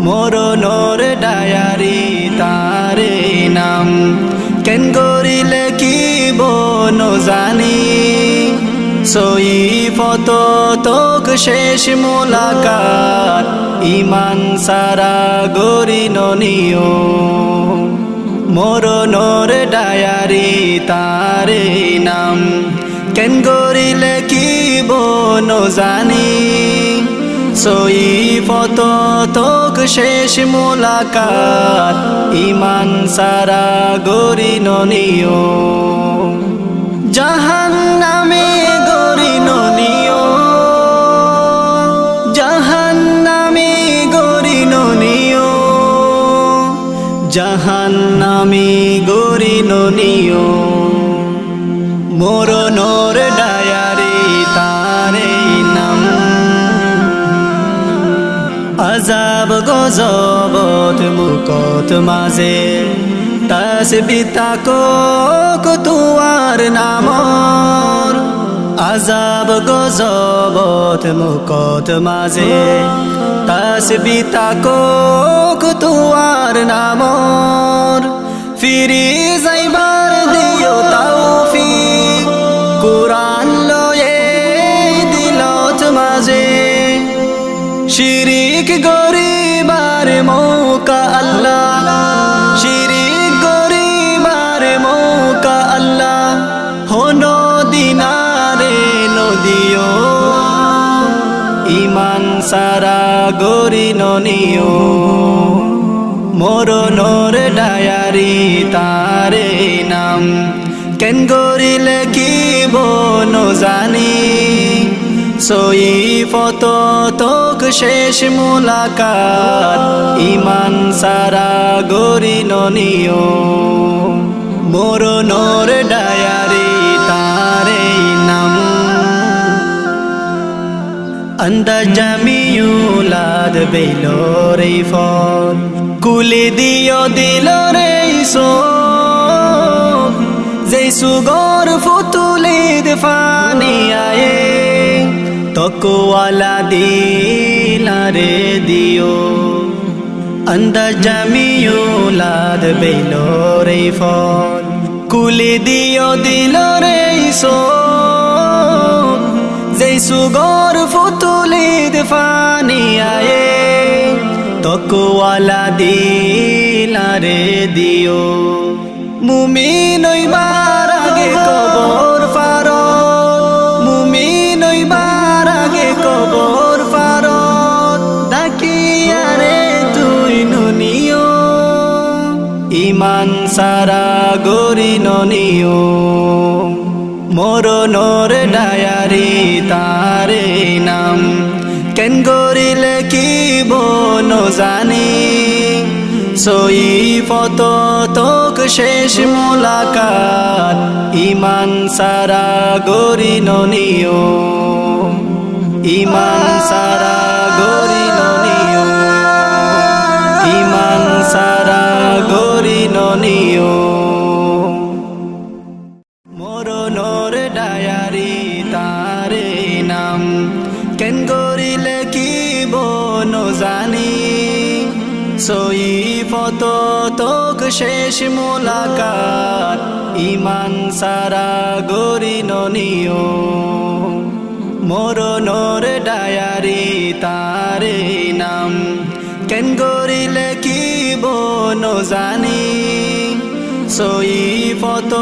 মরণর dairy তারে নাম কেন করিলে কি নজানি সইফত তোক শেষ মোলাকাত ইমান সারা গরি ননিও মরণর ডায়ারি তারে নাম কেন করিলে কি নজানি সইফত তোক শেষ মোলাকাত ইমান সারা গরি ননিও জাহান্নামে গরি ননিও জাহান্নামে গরি ননিও জাহান্নামে গরি ননিও মরণর ডায়ারি তারে নাম আযাব গজবত মুকত মাঝে তাসবিহ তাকক তুয়ার নামর আযাব গজবত মুকত মাঝে তাসবিহ তাকক তুয়ার নামর ফিরি যাইবার দিও তৌফিক কুরআন লয়ে দিলত মাঝে শিরিক গরিবার মৌকা আল্লাহ শিরিক গরিবার মৌকা আল্লাহ হনো দিনারে নদিও ইমান সারা গরি ননিও মরণর ডায়ারি তারে নাম কেন গরিলে কি নজানি সইফত তোক শেষ মোলাকাত ইমান সারা গরি ননিও মরণর ডায়ারি তারে নাম আন্দাজ জামিউলাদ বেলরে ফল কুলি দিও দিলরে সব যেই সুগর ফুতুলিদ ফানি আয়ে তকওয়ালা দিলারে দিও আন্দাজ জামিউলাদ বেলরে ফল কুলি দিও দিলরে সব যেই সুগর ফুতুলিদ ফানি আয়ে তকওয়ালা দিলারে দিও মুমিন হইবার আগে কবর ফারত মুমিন হইবার আগে কবর ফারত তাকিয়ারে তুই ননিও ইমান সারা গরি ননিও মরণর ডায়ারি তারে নাম কেন গরিলে কি নজানি সইফত তোক শেষ মোলাকাত ইমান সারা গরি ননিও ইমান সারা গরি ননিও ইমান সারা গরি ননিও মরণর ডায়ারি তারে নাম কেন গরিলে কি নজানি সইফত তোক শেষ মোলাকাত ইমান সারা গরি ননিও মরণর ডায়ারি তারে নাম কেন গরিলে কি নজানি সইফত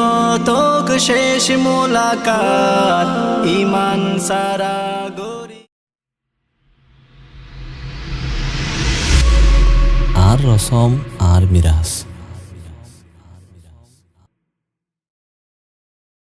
তোক শেষ মোলাকাত ইমান সারা গরি আর রসম আর মিরাজ।